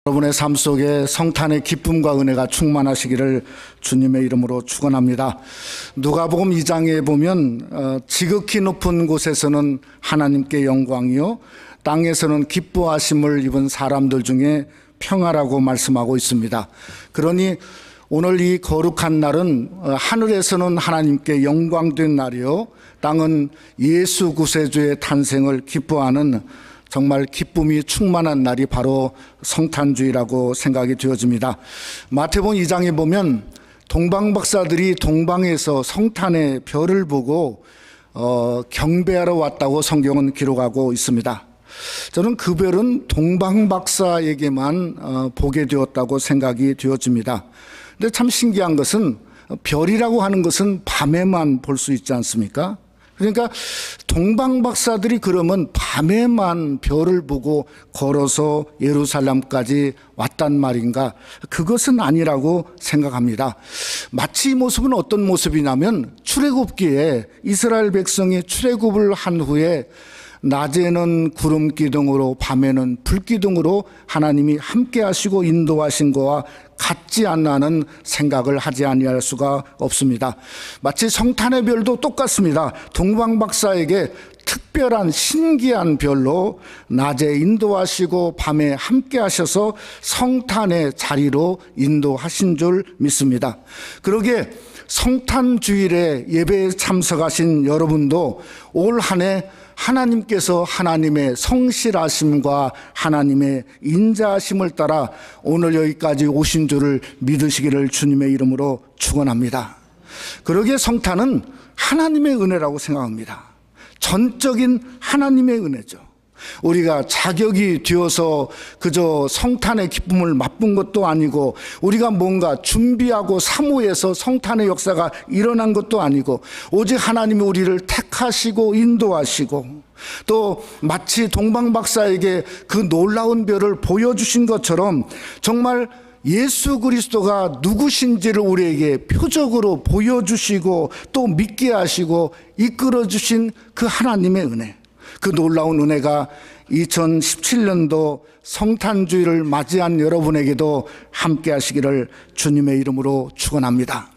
여러분의 삶 속에 성탄의 기쁨과 은혜가 충만하시기를 주님의 이름으로 축원합니다. 누가복음 2장에 보면 지극히 높은 곳에서는 하나님께 영광이요 땅에서는 기뻐하심을 입은 사람들 중에 평화라고 말씀하고 있습니다. 그러니 오늘 이 거룩한 날은 하늘에서는 하나님께 영광된 날이요 땅은 예수 구세주의 탄생을 기뻐하는 정말 기쁨이 충만한 날이 바로 성탄주의라고 생각이 되어집니다. 마태복음 2장에 보면 동방박사들이 동방에서 성탄의 별을 보고 경배하러 왔다고 성경은 기록하고 있습니다. 저는 그 별은 동방박사에게만 보게 되었다고 생각이 되어집니다. 근데 참 신기한 것은 별이라고 하는 것은 밤에만 볼 수 있지 않습니까? 그러니까 동방박사들이 그러면 밤에만 별을 보고 걸어서 예루살렘까지 왔단 말인가? 그것은 아니라고 생각합니다. 마치 이 모습은 어떤 모습이냐면 출애굽기에 이스라엘 백성이 출애굽을 한 후에 낮에는 구름 기둥으로 밤에는 불 기둥으로 하나님이 함께 하시고 인도하신 거와 같지 않나는 생각을 하지 아니할 수가 없습니다. 마치 성탄의 별도 똑같습니다. 동방박사에게 특별한 신기한 별로 낮에 인도하시고 밤에 함께 하셔서 성탄의 자리로 인도하신 줄 믿습니다. 그러기에 성탄주일에 예배에 참석하신 여러분도 올 한 해 하나님께서 하나님의 성실하심과 하나님의 인자하심을 따라 오늘 여기까지 오신 줄을 믿으시기를 주님의 이름으로 축원합니다. 그러기에 성탄은 하나님의 은혜라고 생각합니다. 전적인 하나님의 은혜죠. 우리가 자격이 되어서 그저 성탄의 기쁨을 맛본 것도 아니고 우리가 뭔가 준비하고 사모해서 성탄의 역사가 일어난 것도 아니고 오직 하나님이 우리를 택하시고 인도하시고 또 마치 동방박사에게 그 놀라운 별을 보여주신 것처럼 정말 예수 그리스도가 누구신지를 우리에게 표적으로 보여주시고 또 믿게 하시고 이끌어주신 그 하나님의 은혜, 그 놀라운 은혜가 2017년도 성탄주의를 맞이한 여러분에게도 함께 하시기를 주님의 이름으로 축원합니다.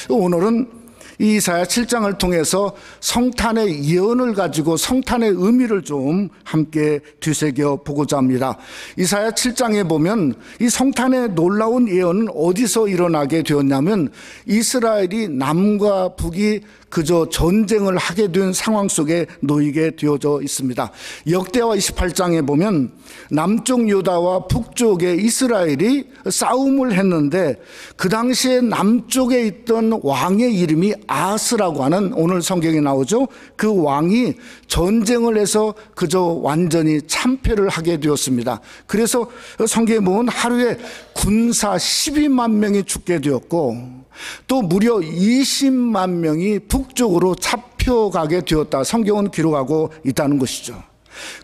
오늘은 이사야 7장을 통해서 성탄의 예언을 가지고 성탄의 의미를 좀 함께 뒤새겨 보고자 합니다. 이사야 7장에 보면 이 성탄의 놀라운 예언은 어디서 일어나게 되었냐면 이스라엘이 남과 북이 그저 전쟁을 하게 된 상황 속에 놓이게 되어져 있습니다. 역대하 28장에 보면 남쪽 유다와 북쪽의 이스라엘이 싸움을 했는데 그 당시에 남쪽에 있던 왕의 이름이 아하스라고 하는 오늘 성경에 나오죠. 그 왕이 전쟁을 해서 그저 완전히 참패를 하게 되었습니다. 그래서 성경에 보면 하루에 군사 12만 명이 죽게 되었고 또 무려 20만 명이 북쪽으로 잡혀가게 되었다. 성경은 기록하고 있다는 것이죠.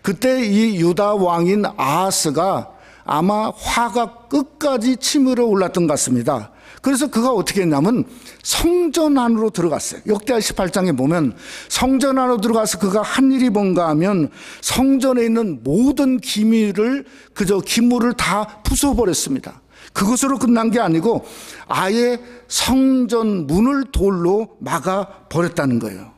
그때 이 유다 왕인 아하스가 아마 화가 끝까지 치밀어 올랐던 것 같습니다. 그래서 그가 어떻게 했냐면 성전 안으로 들어갔어요. 역대하 18장에 보면 성전 안으로 들어가서 그가 한 일이 뭔가 하면 성전에 있는 모든 기물을 다 부숴버렸습니다. 그것으로 끝난 게 아니고 아예 성전 문을 돌로 막아버렸다는 거예요.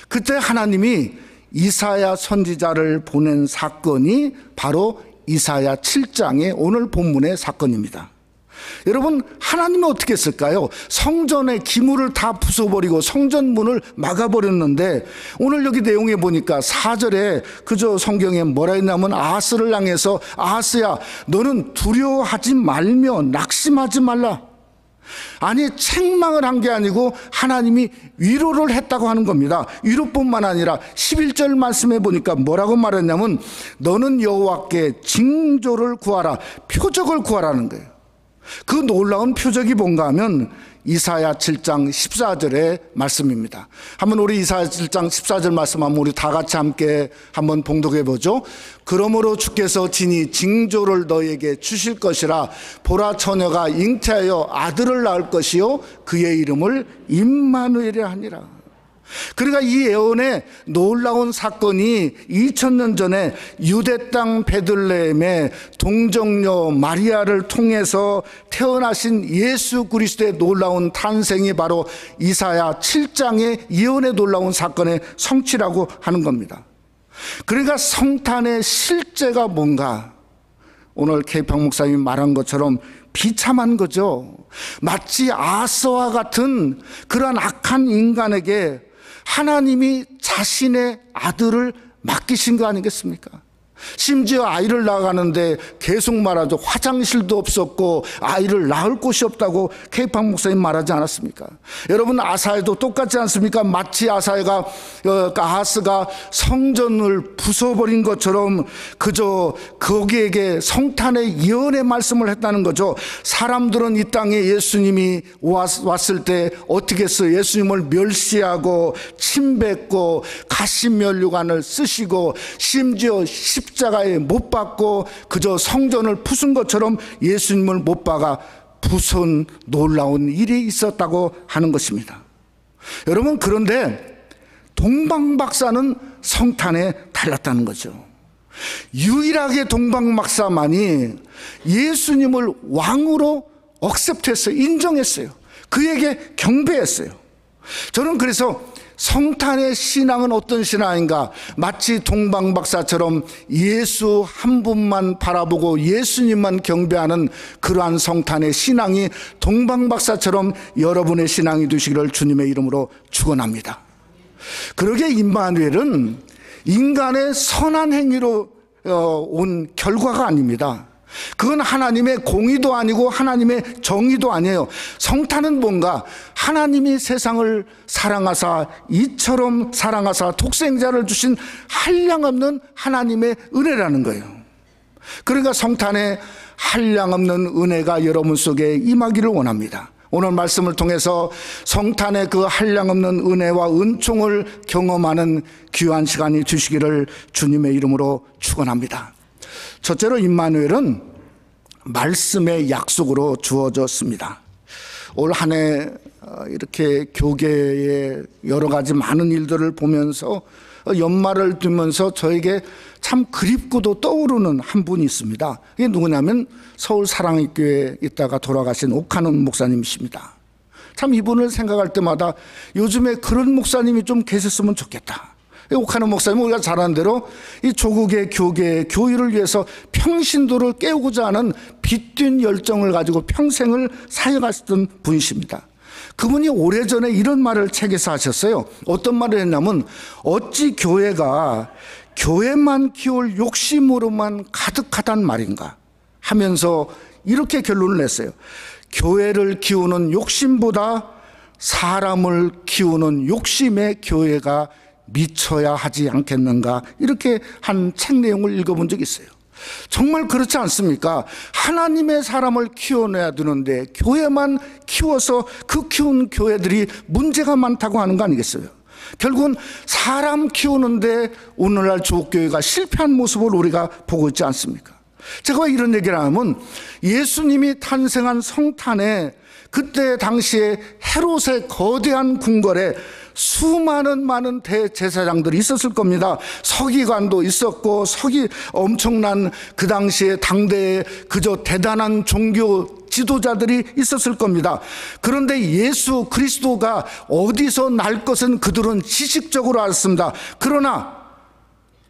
그때 하나님이 이사야 선지자를 보낸 사건이 바로 이사야 7장의 오늘 본문의 사건입니다. 여러분, 하나님은 어떻게 했을까요? 성전의 기물을 다 부숴버리고 성전 문을 막아버렸는데 오늘 여기 내용에 보니까 4절에 그저 성경에 뭐라 했냐면 아하스를 향해서 아하스야 너는 두려워하지 말며 낙심하지 말라. 아니 책망을 한 게 아니고 하나님이 위로를 했다고 하는 겁니다. 위로뿐만 아니라 11절 말씀해 보니까 뭐라고 말했냐면 너는 여호와께 징조를 구하라, 표적을 구하라는 거예요. 그 놀라운 표적이 뭔가 하면 이사야 7장 14절의 말씀입니다. 한번 우리 이사야 7장 14절 말씀 한번 우리 다 같이 함께 한번 봉독해 보죠. 그러므로 주께서 진히 징조를 너에게 주실 것이라. 보라 처녀가 잉태하여 아들을 낳을 것이요 그의 이름을 임마누엘이라 하니라. 그러니까 이 예언의 놀라운 사건이 2000년 전에 유대 땅 베들레헴의 동정녀 마리아를 통해서 태어나신 예수 그리스도의 놀라운 탄생이 바로 이사야 7장의 예언의 놀라운 사건의 성취라고 하는 겁니다. 그러니까 성탄의 실제가 뭔가, 오늘 K.박 목사님이 말한 것처럼 비참한 거죠. 마치 아하스와 같은 그러한 악한 인간에게 하나님이 자신의 아들을 맡기신 거 아니겠습니까? 심지어 아이를 낳아가는데 계속 말하죠. 화장실도 없었고 아이를 낳을 곳이 없다고 K.박 목사님 말하지 않았습니까? 여러분, 아사야도 똑같지 않습니까? 마치 아사야가 아하스가 성전을 부숴버린 것처럼 그저 거기에게 성탄의 예언의 말씀을 했다는 거죠. 사람들은 이 땅에 예수님이 왔을 때 어떻게 했어요? 예수님을 멸시하고 침뱉고 가시면류관을 쓰시고 심지어 십자가에 못 박고 그저 성전을 부순 것처럼 예수님을 못 박아 부순 놀라운 일이 있었다고 하는 것입니다. 여러분, 그런데 동방박사는 성탄에 달랐다는 거죠. 유일하게 동방박사만이 예수님을 왕으로 억셉트했어요. 인정했어요. 그에게 경배했어요. 저는 그래서 성탄의 신앙은 어떤 신앙인가? 마치 동방박사처럼 예수 한 분만 바라보고 예수님만 경배하는 그러한 성탄의 신앙이 동방박사처럼 여러분의 신앙이 되시기를 주님의 이름으로 축원합니다. 그러게 임마누엘은 인간의 선한 행위로 온 결과가 아닙니다. 그건 하나님의 공의도 아니고 하나님의 정의도 아니에요. 성탄은 뭔가? 하나님이 세상을 사랑하사 이처럼 사랑하사 독생자를 주신 한량없는 하나님의 은혜라는 거예요. 그러니까 성탄에 한량없는 은혜가 여러분 속에 임하기를 원합니다. 오늘 말씀을 통해서 성탄의 그 한량없는 은혜와 은총을 경험하는 귀한 시간이 되시기를 주님의 이름으로 축원합니다. 첫째로 임마누엘은 말씀의 약속으로 주어졌습니다. 올 한 해 이렇게 교계의 여러 가지 많은 일들을 보면서 연말을 두면서 저에게 참 그립고도 떠오르는 한 분이 있습니다. 이게 누구냐면 서울 사랑의교회에 있다가 돌아가신 옥하는 목사님이십니다. 참 이분을 생각할 때마다 요즘에 그런 목사님이 좀 계셨으면 좋겠다. 옥하는 목사님은 우리가 잘 아는 대로 이 조국의 교계, 교회를 위해서 평신도를 깨우고자 하는 빛뛴 열정을 가지고 평생을 사역하셨던 분이십니다. 그분이 오래전에 이런 말을 책에서 하셨어요. 어떤 말을 했냐면, 어찌 교회가 교회만 키울 욕심으로만 가득하단 말인가 하면서 이렇게 결론을 냈어요. 교회를 키우는 욕심보다 사람을 키우는 욕심에 교회가 미쳐야 하지 않겠는가, 이렇게 한 책 내용을 읽어본 적이 있어요. 정말 그렇지 않습니까? 하나님의 사람을 키워내야 되는데 교회만 키워서 그 키운 교회들이 문제가 많다고 하는 거 아니겠어요? 결국은 사람 키우는데 오늘날 조국교회가 실패한 모습을 우리가 보고 있지 않습니까? 제가 왜 이런 얘기를 하면, 예수님이 탄생한 성탄에 그때 당시에 헤롯의 거대한 궁궐에 수많은 많은 대제사장들이 있었을 겁니다. 서기관도 있었고 엄청난 그 당시에 당대에 그저 대단한 종교 지도자들이 있었을 겁니다. 그런데 예수 그리스도가 어디서 날 것은 그들은 지식적으로 알았습니다. 그러나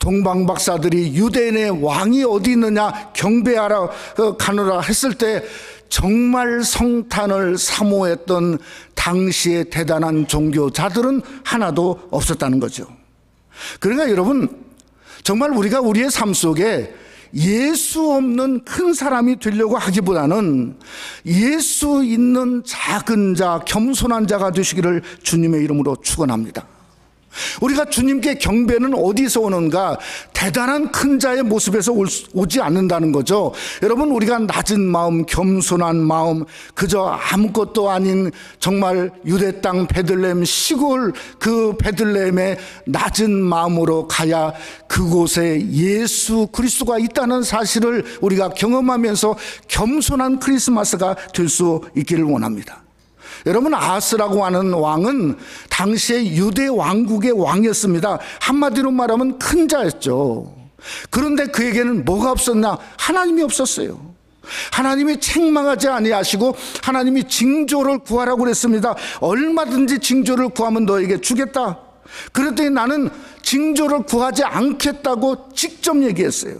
동방박사들이 유대인의 왕이 어디 있느냐 경배하러 가느라 했을 때 정말 성탄을 사모했던 당시의 대단한 종교자들은 하나도 없었다는 거죠. 그러니까 여러분, 정말 우리가 우리의 삶 속에 예수 없는 큰 사람이 되려고 하기보다는 예수 있는 작은 자, 겸손한 자가 되시기를 주님의 이름으로 축원합니다. 우리가 주님께 경배는 어디서 오는가? 대단한 큰 자의 모습에서 오지 않는다는 거죠. 여러분, 우리가 낮은 마음, 겸손한 마음, 그저 아무것도 아닌 정말 유대 땅 베들레헴 시골 그 베들레헴의 낮은 마음으로 가야 그곳에 예수 그리스도가 있다는 사실을 우리가 경험하면서 겸손한 크리스마스가 될 수 있기를 원합니다. 여러분, 아하스라고 하는 왕은 당시의 유대 왕국의 왕이었습니다. 한마디로 말하면 큰 자였죠. 그런데 그에게는 뭐가 없었나? 하나님이 없었어요. 하나님이 책망하지 아니하시고 하나님이 징조를 구하라고 그랬습니다. 얼마든지 징조를 구하면 너에게 주겠다. 그랬더니 나는 징조를 구하지 않겠다고 직접 얘기했어요.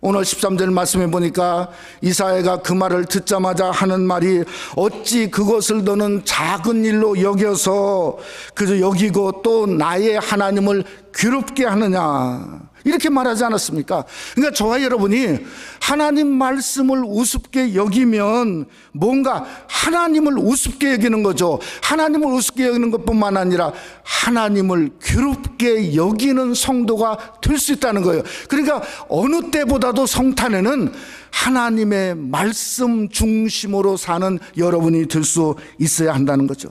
오늘 13절 말씀해 보니까 이사야가 그 말을 듣자마자 하는 말이, 어찌 그것을 너는 작은 일로 여겨서 그저 여기고 또 나의 하나님을 괴롭게 하느냐, 이렇게 말하지 않았습니까? 그러니까 저와 여러분이 하나님 말씀을 우습게 여기면 뭔가 하나님을 우습게 여기는 거죠. 하나님을 우습게 여기는 것뿐만 아니라 하나님을 괴롭게 여기는 성도가 될 수 있다는 거예요. 그러니까 어느 때보다도 성탄에는 하나님의 말씀 중심으로 사는 여러분이 될 수 있어야 한다는 거죠.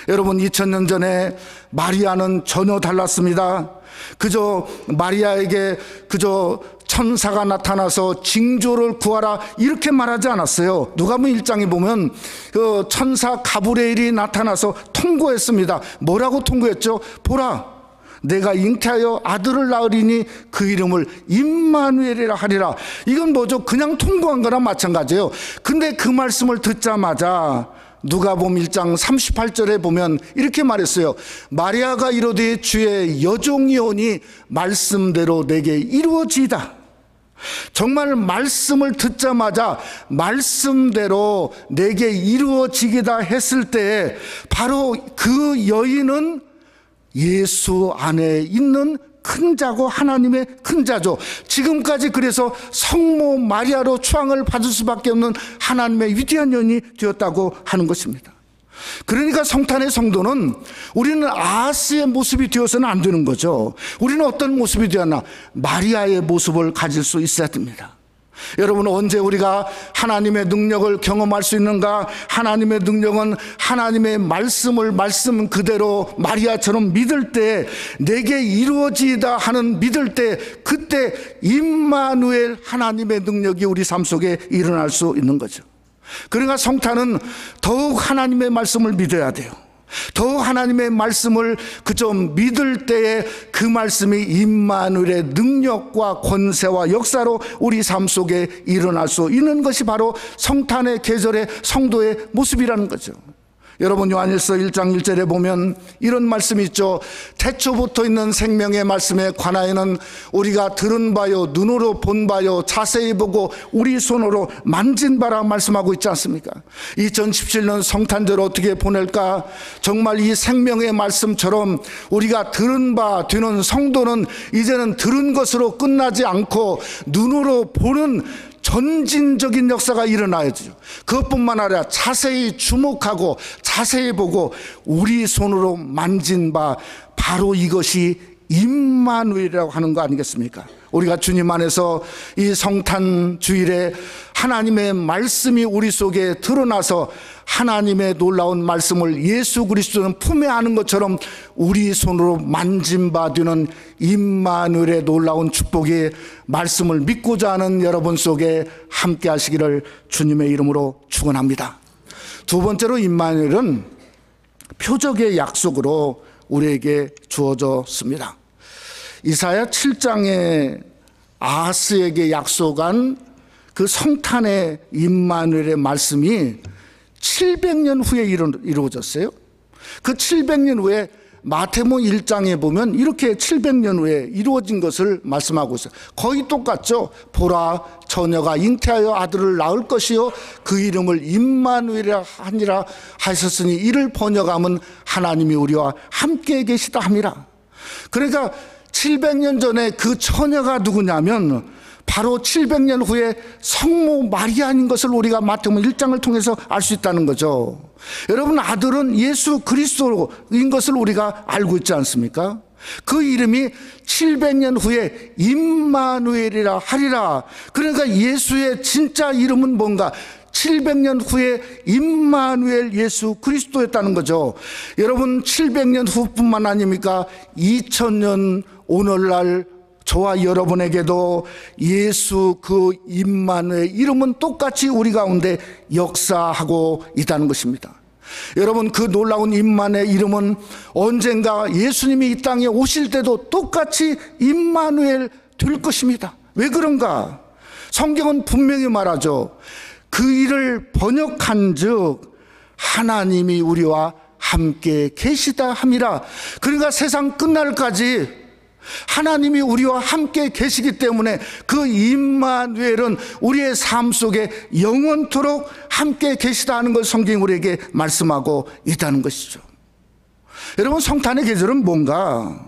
여러분, 2000년 전에 마리아는 전혀 달랐습니다. 그저 마리아에게 그저 천사가 나타나서 징조를 구하라 이렇게 말하지 않았어요. 누가복음 1장에 보면 그 천사 가브리엘이 나타나서 통고했습니다. 뭐라고 통고했죠? 보라, 내가 잉태하여 아들을 낳으리니 그 이름을 임마누엘이라 하리라. 이건 뭐죠? 그냥 통고한 거랑 마찬가지예요. 근데 그 말씀을 듣자마자 누가복음 1장 38절에 보면 이렇게 말했어요. 마리아가 이르되 주의 여종이오니 말씀대로 내게 이루어지이다. 정말 말씀을 듣자마자 말씀대로 내게 이루어지기다 했을 때 바로 그 여인은 예수 안에 있는 큰 자고 하나님의 큰 자죠. 지금까지 그래서 성모 마리아로 추앙을 받을 수밖에 없는 하나님의 위대한 여인이 되었다고 하는 것입니다. 그러니까 성탄의 성도는 우리는 아하스의 모습이 되어서는 안 되는 거죠. 우리는 어떤 모습이 되었나? 마리아의 모습을 가질 수 있어야 됩니다. 여러분, 언제 우리가 하나님의 능력을 경험할 수 있는가? 하나님의 능력은 하나님의 말씀을 말씀 그대로 마리아처럼 믿을 때, 내게 이루어지다 하는 믿을 때, 그때 임마누엘 하나님의 능력이 우리 삶 속에 일어날 수 있는 거죠. 그러니까 성탄은 더욱 하나님의 말씀을 믿어야 돼요. 더욱 하나님의 말씀을 그저 믿을 때에 그 말씀이 임마누엘의 능력과 권세와 역사로 우리 삶 속에 일어날 수 있는 것이 바로 성탄의 계절의 성도의 모습이라는 거죠. 여러분, 요한일서 1장 1절에 보면 이런 말씀이 있죠. 태초부터 있는 생명의 말씀에 관하여는 우리가 들은 바요, 눈으로 본 바요, 자세히 보고 우리 손으로 만진 바라 말씀하고 있지 않습니까? 2017년 성탄절 어떻게 보낼까? 정말 이 생명의 말씀처럼 우리가 들은 바 되는 성도는 이제는 들은 것으로 끝나지 않고 눈으로 보는 전진적인 역사가 일어나야죠. 그것뿐만 아니라 자세히 주목하고 자세히 보고 우리 손으로 만진 바 바로 이것이 임마누엘이라고 하는 거 아니겠습니까? 우리가 주님 안에서 이 성탄 주일에 하나님의 말씀이 우리 속에 드러나서 하나님의 놀라운 말씀을 예수 그리스도는 품에 안은 것처럼 우리 손으로 만진 바 되는 임마누엘의 놀라운 축복의 말씀을 믿고자 하는 여러분 속에 함께 하시기를 주님의 이름으로 축원합니다. 두 번째로 임마누엘은 표적의 약속으로 우리에게 주어졌습니다. 이사야 7장에 아하스에게 약속한 그 성탄의 임마누엘의 말씀이 700년 후에 이루어졌어요. 그 700년 후에 마태복음 1장에 보면 이렇게 700년 후에 이루어진 것을 말씀하고 있어요. 거의 똑같죠. 보라, 처녀가 잉태하여 아들을 낳을 것이요 그 이름을 임마누엘이라 하니라 하셨으니 이를 번역하면 하나님이 우리와 함께 계시다 함이라. 그러니까 700년 전에 그 처녀가 누구냐면 바로 700년 후에 성모 마리아인 것을 우리가 마태복음 1장을 통해서 알 수 있다는 거죠. 여러분, 아들은 예수 그리스도인 것을 우리가 알고 있지 않습니까? 그 이름이 700년 후에 임마누엘이라 하리라. 그러니까 예수의 진짜 이름은 뭔가? 700년 후에 임마누엘 예수 그리스도였다는 거죠. 여러분, 700년 후뿐만 아닙니까? 2000년 오늘날 저와 여러분에게도 예수 그 임마누엘 이름은 똑같이 우리 가운데 역사하고 있다는 것입니다. 여러분, 그 놀라운 임마누엘의 이름은 언젠가 예수님이 이 땅에 오실 때도 똑같이 임마누엘 될 것입니다. 왜 그런가? 성경은 분명히 말하죠. 그 일을 번역한 즉 하나님이 우리와 함께 계시다 함이라. 그러니까 세상 끝날까지 하나님이 우리와 함께 계시기 때문에 그 임마누엘은 우리의 삶 속에 영원토록 함께 계시다 하는 걸 성경이 우리에게 말씀하고 있다는 것이죠. 여러분, 성탄의 계절은 뭔가?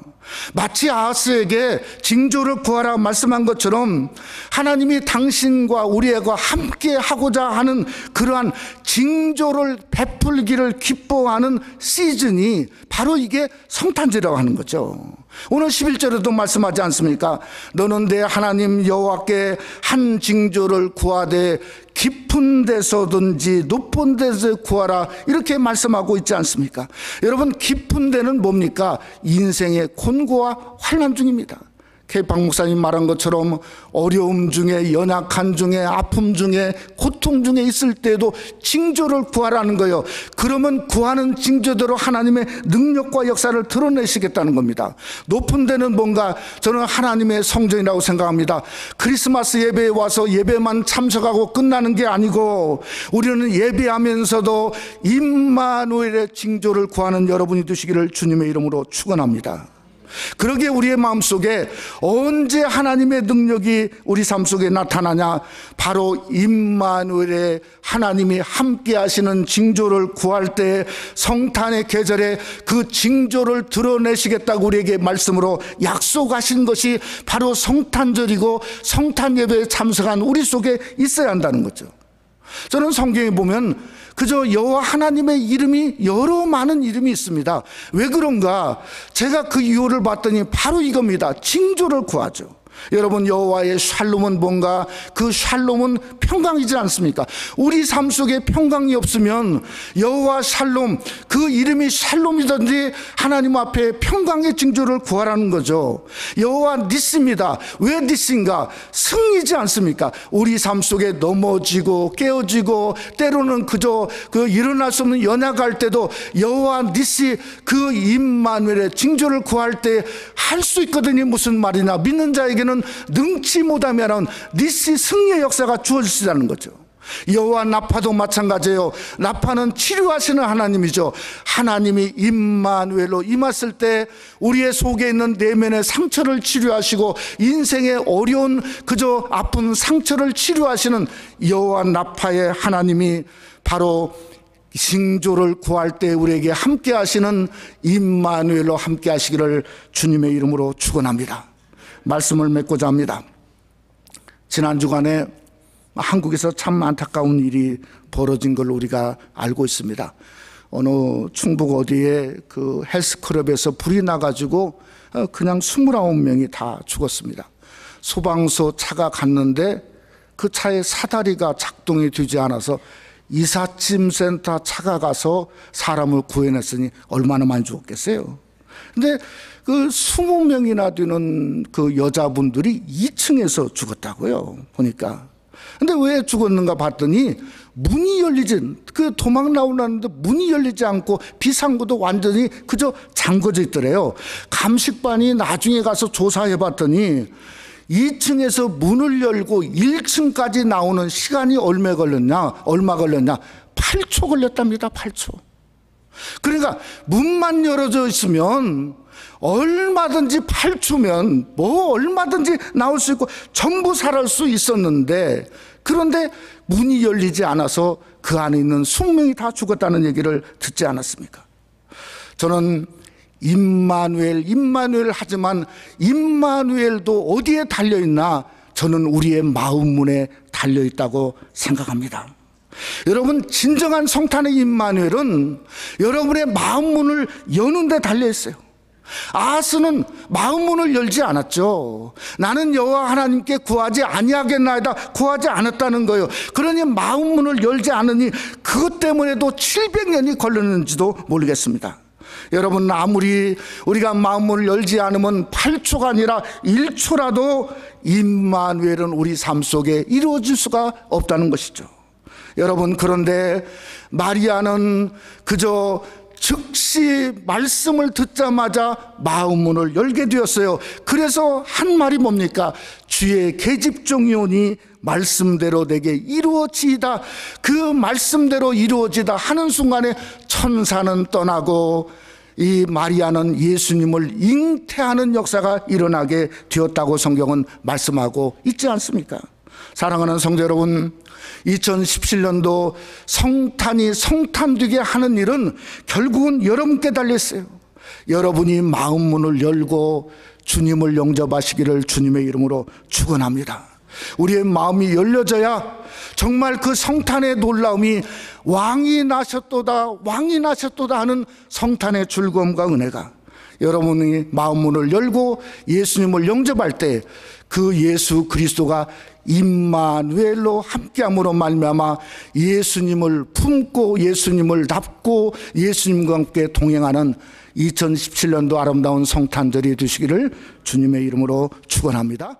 마치 아하스에게 징조를 구하라 말씀한 것처럼 하나님이 당신과 우리와 함께 하고자 하는 그러한 징조를 베풀기를 기뻐하는 시즌이 바로 이게 성탄절이라고 하는 거죠. 오늘 11절에도 말씀하지 않습니까? 너는 내 하나님 여호와께 한 징조를 구하되 깊은 데서든지 높은 데서 구하라, 이렇게 말씀하고 있지 않습니까? 여러분, 깊은 데는 뭡니까? 인생의 곤고와 환난 중입니다. 박 목사님 말한 것처럼 어려움 중에, 연약한 중에, 아픔 중에, 고통 중에 있을 때에도 징조를 구하라는 거예요. 그러면 구하는 징조대로 하나님의 능력과 역사를 드러내시겠다는 겁니다. 높은 데는 뭔가? 저는 하나님의 성전이라고 생각합니다. 크리스마스 예배에 와서 예배만 참석하고 끝나는 게 아니고 우리는 예배하면서도 임마누엘의 징조를 구하는 여러분이 되시기를 주님의 이름으로 축원합니다. 그러기에 우리의 마음속에 언제 하나님의 능력이 우리 삶 속에 나타나냐? 바로 임마누엘의 하나님이 함께 하시는 징조를 구할 때 성탄의 계절에 그 징조를 드러내시겠다고 우리에게 말씀으로 약속하신 것이 바로 성탄절이고 성탄 예배에 참석한 우리 속에 있어야 한다는 거죠. 저는 성경에 보면 그저 여호와 하나님의 이름이 여러 많은 이름이 있습니다. 왜 그런가? 제가 그 이유를 봤더니 바로 이겁니다. 징조를 구하죠. 여러분, 여호와의 샬롬은 뭔가? 그 샬롬은 평강이지 않습니까? 우리 삶 속에 평강이 없으면 여호와 샬롬, 그 이름이 샬롬이든지 하나님 앞에 평강의 징조를 구하라는 거죠. 여호와 니스입니다. 왜 니스인가? 승리지 않습니까? 우리 삶 속에 넘어지고 깨어지고 때로는 그저 일어날 수 없는 연약할 때도 여호와 니스, 그 임마누엘의 징조를 구할 때 할 수 있거든요. 무슨 말이냐? 믿는 자에게는 능치 못하면 니시 승리의 역사가 주어지시다는 거죠. 여호와 라파도 마찬가지예요. 라파는 치료하시는 하나님이죠. 하나님이 임마누엘로 임했을 때 우리의 속에 있는 내면의 상처를 치료하시고 인생의 어려운 그저 아픈 상처를 치료하시는 여호와 라파의 하나님이 바로 징조를 구할 때 우리에게 함께 하시는 임마누엘로 함께 하시기를 주님의 이름으로 축원합니다. 말씀을 맺고자 합니다. 지난 주간에 한국에서 참 안타까운 일이 벌어진 걸 우리가 알고 있습니다. 어느 충북 어디에 그 헬스클럽에서 불이 나가지고 그냥 29명이 다 죽었습니다. 소방서 차가 갔는데 그 차의 사다리가 작동이 되지 않아서 이삿짐센터 차가 가서 사람을 구해냈으니 얼마나 많이 죽었겠어요. 근데 그 20명이나 되는 그 여자분들이 2층에서 죽었다고요, 보니까. 근데 왜 죽었는가 봤더니 문이 열리지, 그 도망 나오려는데 문이 열리지 않고 비상구도 완전히 그저 잠궈져 있더래요. 감식반이 나중에 가서 조사해 봤더니 2층에서 문을 열고 1층까지 나오는 시간이 얼마 걸렸냐? 8초 걸렸답니다. 8초. 그러니까 문만 열어져 있으면 얼마든지 8초면 뭐 얼마든지 나올 수 있고 전부 살아올 수 있었는데, 그런데 문이 열리지 않아서 그 안에 있는 20명이 다 죽었다는 얘기를 듣지 않았습니까? 저는 임마누엘 하지만 임마누엘도 어디에 달려있나? 저는 우리의 마음 문에 달려있다고 생각합니다. 여러분, 진정한 성탄의 임마누엘은 여러분의 마음 문을 여는 데 달려있어요. 아하스는 마음 문을 열지 않았죠. 나는 여호와 하나님께 구하지 아니하겠나이다, 구하지 않았다는 거예요. 그러니 마음 문을 열지 않으니 그것 때문에도 700년이 걸렸는지도 모르겠습니다. 여러분, 아무리 우리가 마음을 열지 않으면 8초가 아니라 1초라도 임마누엘은 우리 삶 속에 이루어질 수가 없다는 것이죠. 여러분, 그런데 마리아는 그저 즉시 말씀을 듣자마자 마음 문을 열게 되었어요. 그래서 한 말이 뭡니까? 주의 계집종이오니 말씀대로 내게 이루어지이다. 그 말씀대로 이루어지다 하는 순간에 천사는 떠나고 이 마리아는 예수님을 잉태하는 역사가 일어나게 되었다고 성경은 말씀하고 있지 않습니까? 사랑하는 성도 여러분, 2017년도 성탄이 성탄되게 하는 일은 결국은 여러분께 달렸어요. 여러분이 마음 문을 열고 주님을 영접하시기를 주님의 이름으로 축원합니다. 우리의 마음이 열려져야 정말 그 성탄의 놀라움이 왕이 나셨도다 하는 성탄의 즐거움과 은혜가 여러분이 마음 문을 열고 예수님을 영접할 때 그 예수 그리스도가 임마누엘로 함께함으로 말미암아 예수님을 품고 예수님을 닮고 예수님과 함께 동행하는 2017년도 아름다운 성탄절이 되시기를 주님의 이름으로 축원합니다.